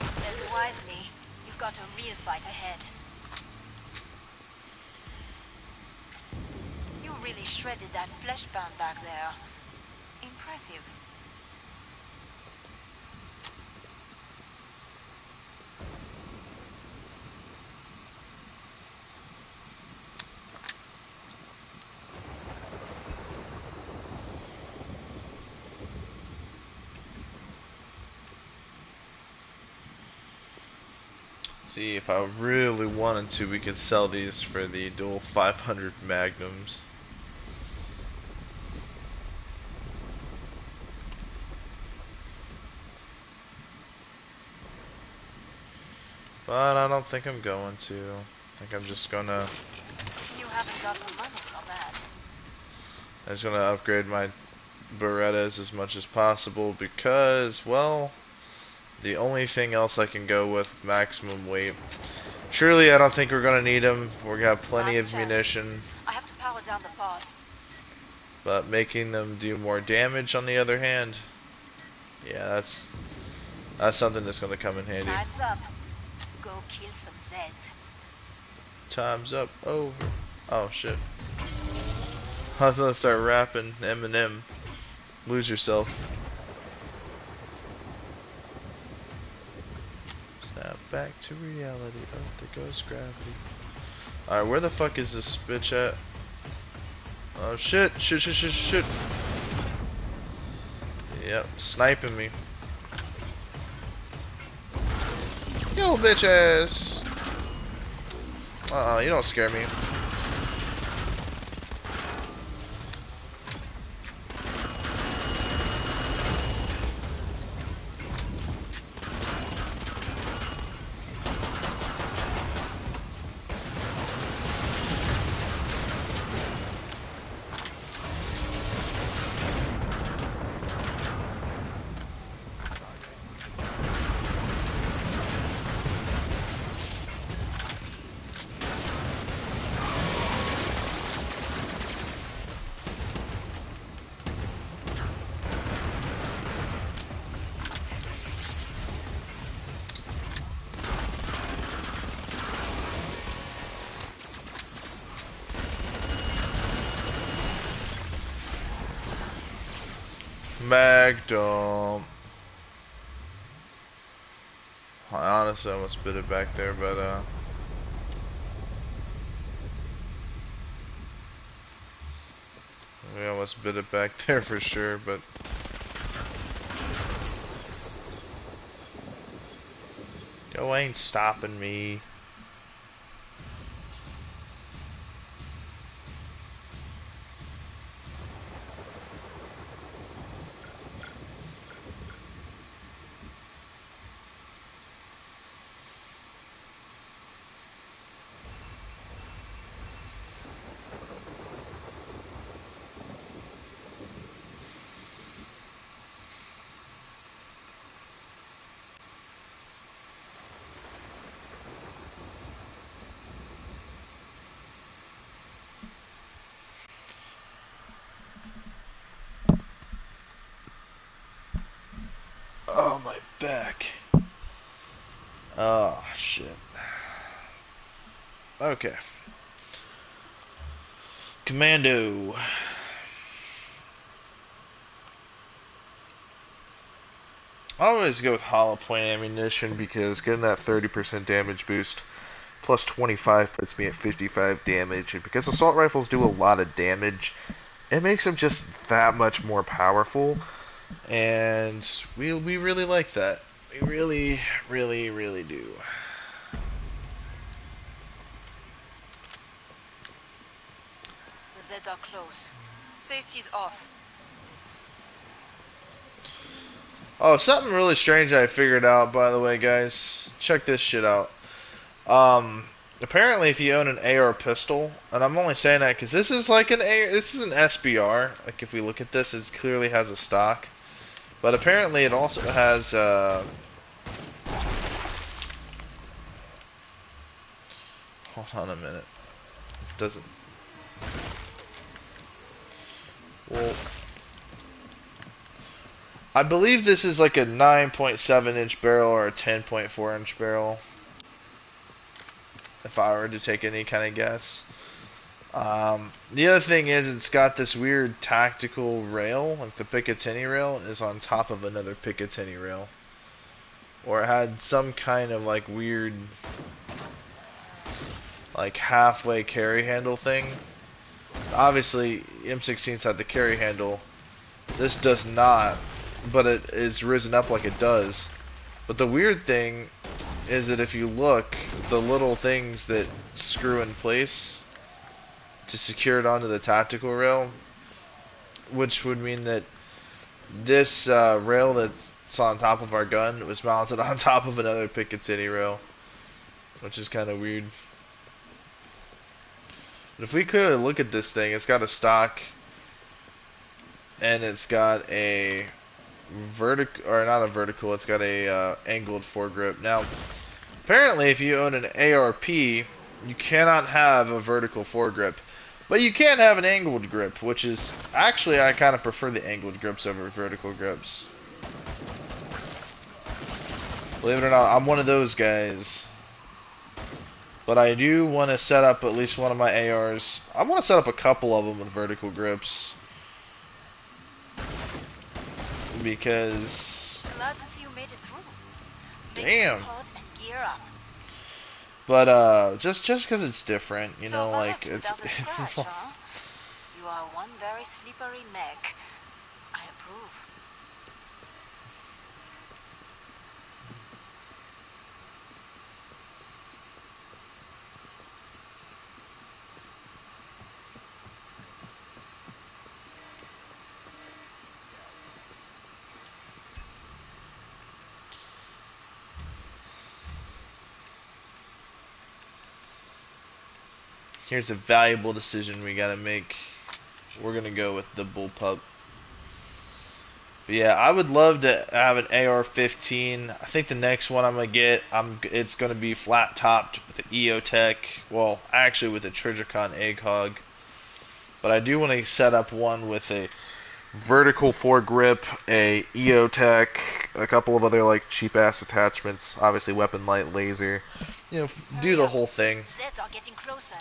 C: Spend wisely. You've got a real fight ahead. You really shredded that fleshbound back there. Impressive.
A: See, if I really wanted to, we could sell these for the dual 500 magnums. But I don't think I'm going to. I think I'm just gonna...
C: You haven't got the money for that.
A: I'm just gonna upgrade my Berettas as much as possible because, well, the only thing else I can go with maximum weight. Surely I don't think we're gonna need them. We're gonna have plenty
C: Last
A: of
C: chance.
A: munition.
C: I have to power down the pod.
A: But making them do more damage on the other hand, yeah, that's something that's gonna come in handy.
C: Time's up. Go kill some Zeds.
A: Time's up. Over. Oh shit. I was gonna start rapping Eminem. Lose yourself. Snap back to reality. Oh, there goes gravity. Alright, where the fuck is this bitch at? Oh shit, shit. Yep, sniping me. Yo, bitch ass. You don't scare me. Mag dump. I honestly almost spit it back there, but We almost bit it back there for sure, but yo ain't stopping me. Oh, my back. Oh, shit. Okay. Commando. I always go with hollow point ammunition because getting that 30% damage boost plus 25 puts me at 55 damage. And because assault rifles do a lot of damage, it makes them just that much more powerful. And we really like that. We really, really, really do.
C: The Zeds are close. Safety's off.
A: Oh, something really strange I figured out, by the way, guys. Check this shit out. Apparently, if you own an AR pistol, and I'm only saying that because this is like this is an SBR. Like if we look at this, it clearly has a stock, but apparently it also has. Hold on a minute. It doesn't. Well, I believe this is like a 9.7-inch barrel or a 10.4-inch barrel. If I were to take any kind of guess. The other thing is it's got this weird tactical rail, like the Picatinny rail is on top of another Picatinny rail. Or it had some kind of like weird, like halfway carry handle thing. Obviously, M16's had the carry handle. This does not, but it is risen up like it does. But the weird thing is that if you look, the little things that screw in place to secure it onto the tactical rail, which would mean that this rail that's on top of our gun was mounted on top of another Picatinny rail, which is kind of weird. But if we could look at this thing, it's got a stock, and it's got a vertical, or not a vertical, it's got a angled foregrip. Now, apparently if you own an ARP, you cannot have a vertical foregrip. But you can have an angled grip, which is, actually I kind of prefer the angled grips over vertical grips. Believe it or not, I'm one of those guys. But I do want to set up at least one of my ARs. I want to set up a couple of them with vertical grips. Because...
C: Glad to see you made it through.
A: Damn.
C: And gear up.
A: But just because it's different, you know,
C: Survived
A: like it's
C: without a scratch, huh? You are one very slippery mech. I approve.
A: here's a valuable decision we gotta make. We're gonna go with the bullpup. But yeah, I would love to have an AR-15. I think the next one I'm gonna get, it's gonna be flat topped with an EOTech. Well, actually with a Trijicon ACOG. But I do want to set up one with a vertical foregrip, a EOTech, a couple of other like cheap ass attachments. Obviously, weapon light, laser. You know, do the whole thing.
C: Zeds are getting closer.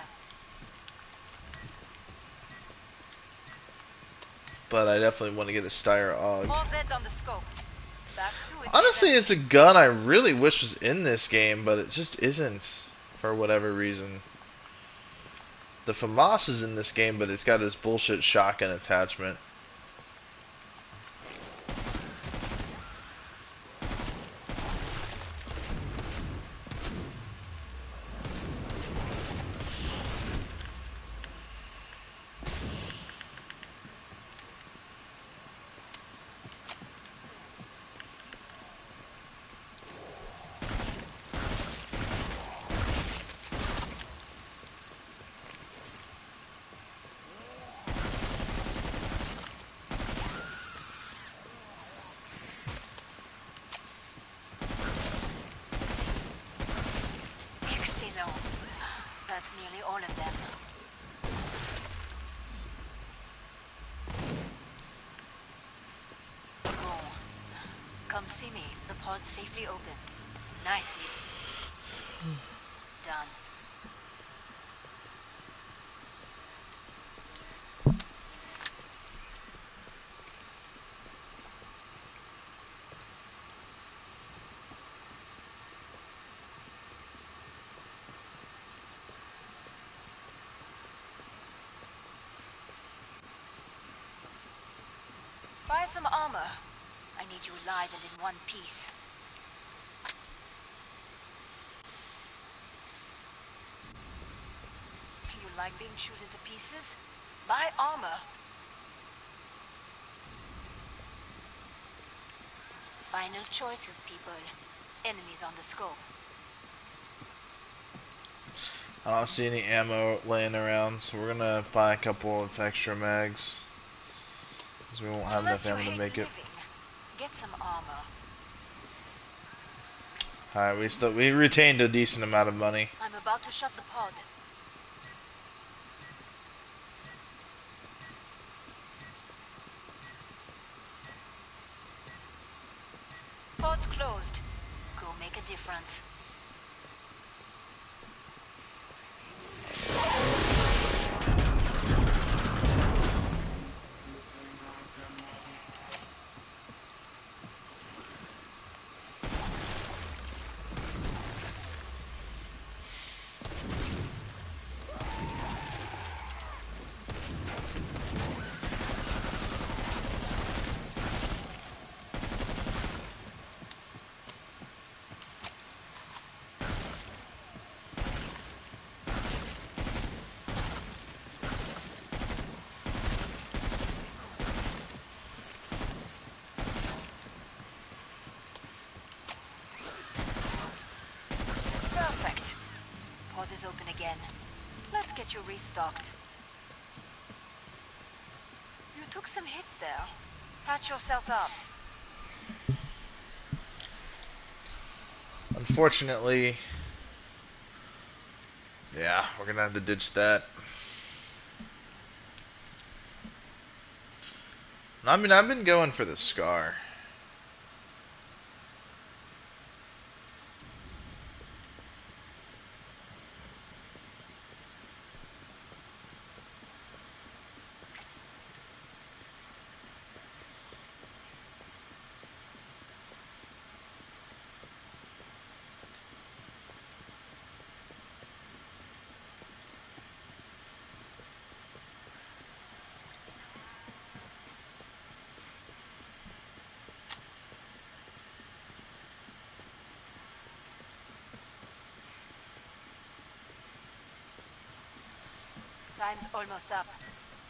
A: But I definitely want to get a Steyr AUG.
C: More Zeds on the scope. Back to it.
A: Honestly, it's a gun I really wish was in this game, but it just isn't for whatever reason. The FAMAS is in this game, but it's got this bullshit shotgun attachment.
C: That's nearly all of them. Go. Come see me. The pod's safely open. Nicely. Done. Buy some armor. I need you alive and in one piece. You like being chewed into pieces? Buy armor. Final choices, people. Enemies on the scope.
A: I don't see any ammo laying around, so we're gonna buy a couple of extra mags. Because we won't have enough ammo to make it.
C: Get some armor.
A: Alright, we retained a decent amount of money.
C: I'm about to shut the pod. Pod's closed. Go make a difference. Perfect. Pod is open again. Let's get you restocked. You took some hits there. Patch yourself up.
A: Unfortunately, yeah, we're gonna have to ditch that. I mean, I've been going for the scar.
C: Time's almost up.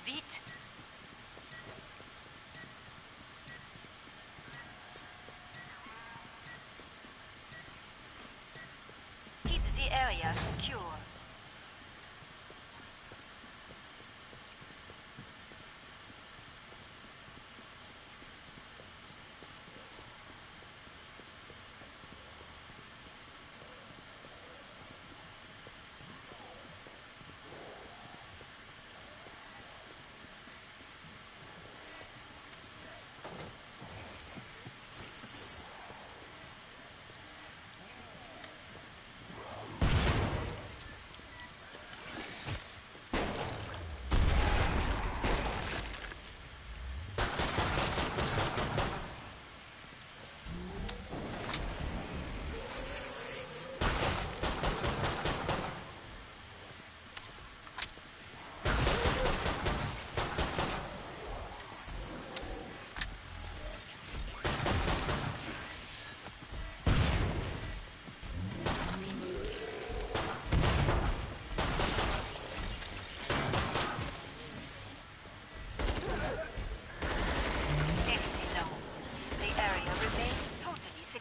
C: Vite. Keep the area secure.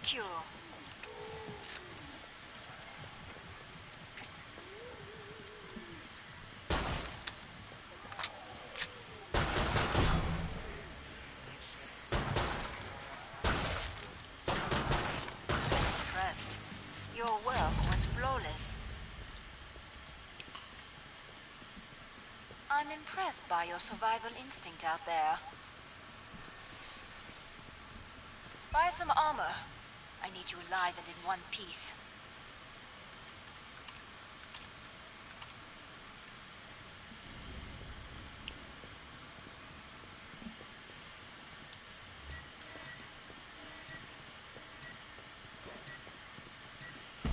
C: secure. Impressed. Your work was flawless. I'm impressed by your survival instinct out there. Buy some armor. I need you alive and in one piece.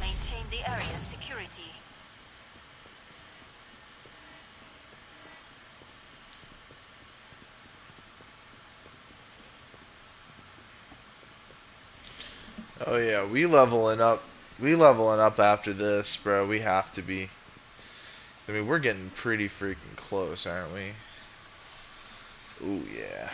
C: Maintain the area's security.
A: Oh yeah, we leveling up. We leveling up after this, bro. We have to be. I mean, we're getting pretty freaking close, aren't we? Ooh yeah.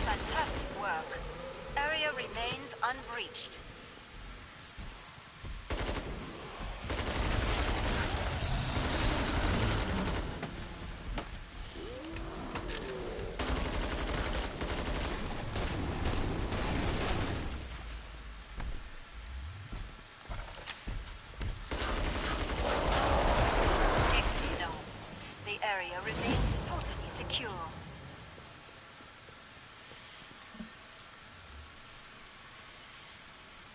C: Fantastic work. Area remains unbreached. Excellent. The area remains totally secure.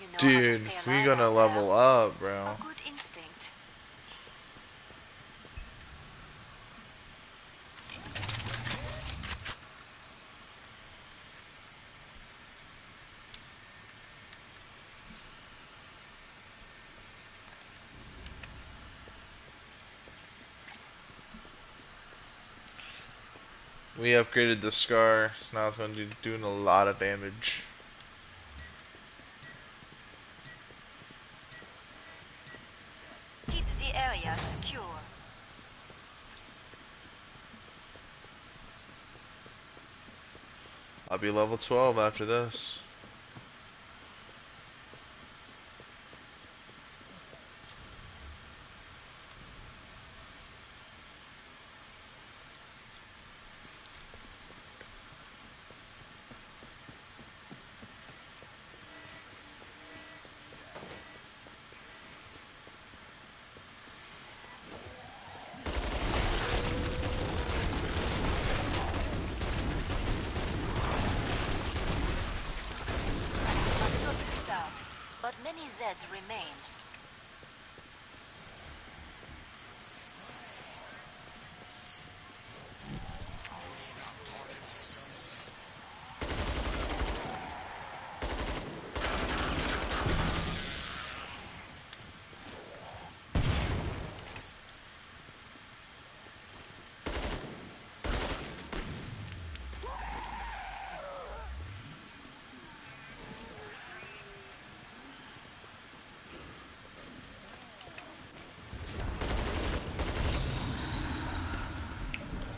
C: You know how to
A: Dude,
C: stay
A: we
C: alive
A: gonna
C: out there.
A: level up,
C: A
A: bro.
C: good instinct.
A: We upgraded the Scar, so now it's gonna be doing a lot of damage.
C: Keep the area secure.
A: I'll be level 12 after this.
C: A sudden start, but many Zeds remain.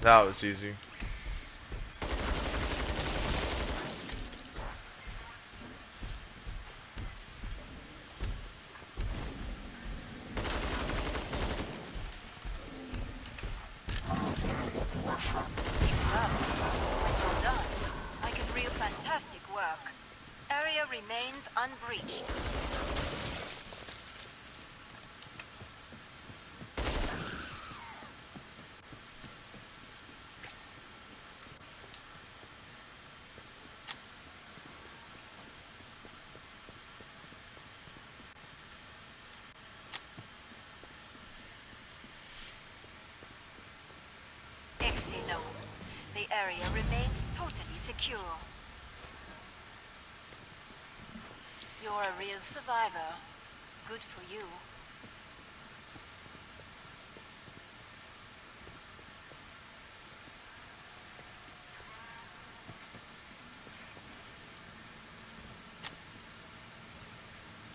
A: That was easy.
C: Keep it up. When you're done, I can reel fantastic work. Area remains unbreached. the area remains totally secure. You're a real survivor. Good for you.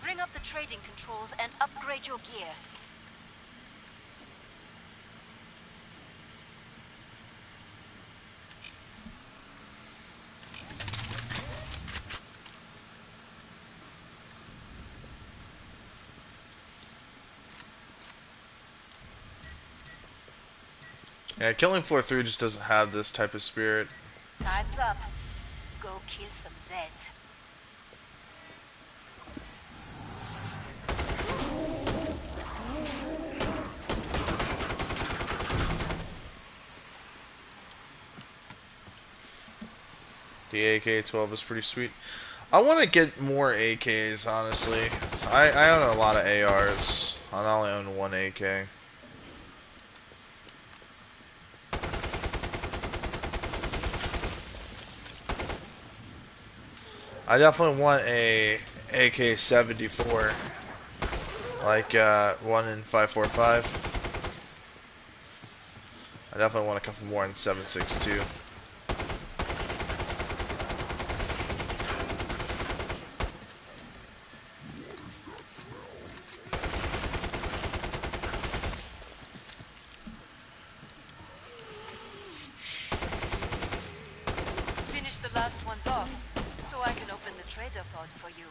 C: Bring up the trading controls and upgrade your gear.
A: Yeah, Killing Floor 3 just doesn't have this type of spirit.
C: Time's up. Go kill some Zeds.
A: The AK-12 is pretty sweet. I want to get more AKs, honestly. I own a lot of ARs. I only own one AK. I definitely want a AK-74, like one in 5.45. I definitely want a couple more in 7.62.
C: Finish the last ones off, so I can open the trader pod for you.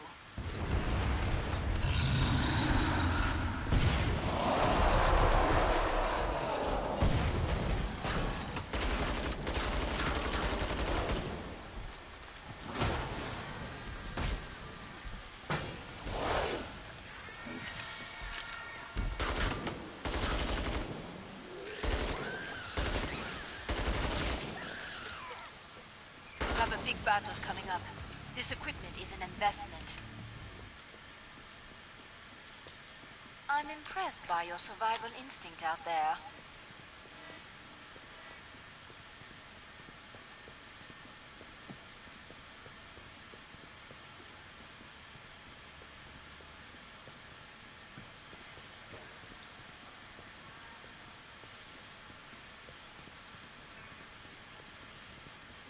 C: Have a big battle coming up. This equipment is an investment. I'm impressed by your survival instinct out there.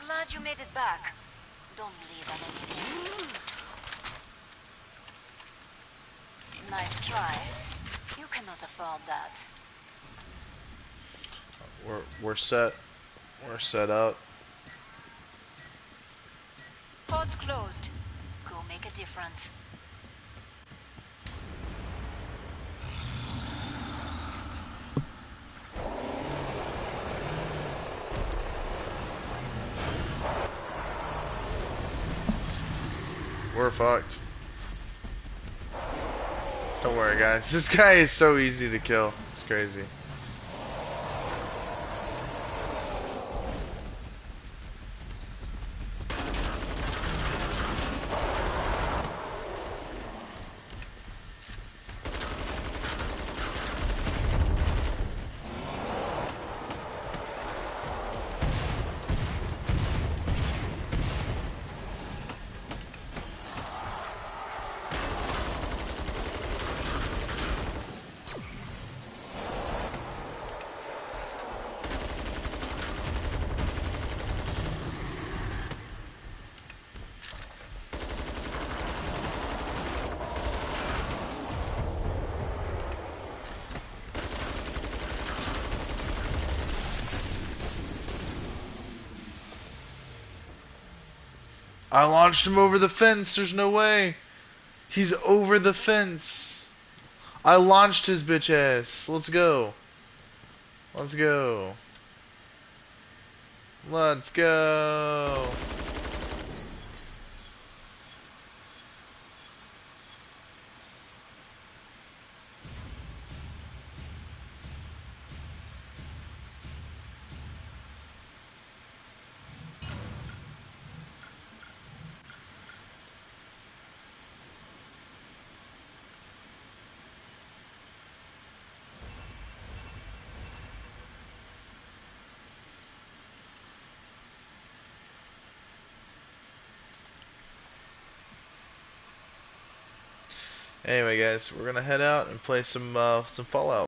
C: Glad you made it back. Don't bleed on anything. Nice try. You cannot afford that.
A: We're set. We're set up.
C: Pod's closed. Go make a difference.
A: We're fucked. Don't worry, guys. This guy is so easy to kill. It's crazy. I launched him over the fence. There's no way. He's over the fence. I launched his bitch ass. Let's go. Let's go. Let's go. Anyway, guys, we're gonna head out and play some Fallout.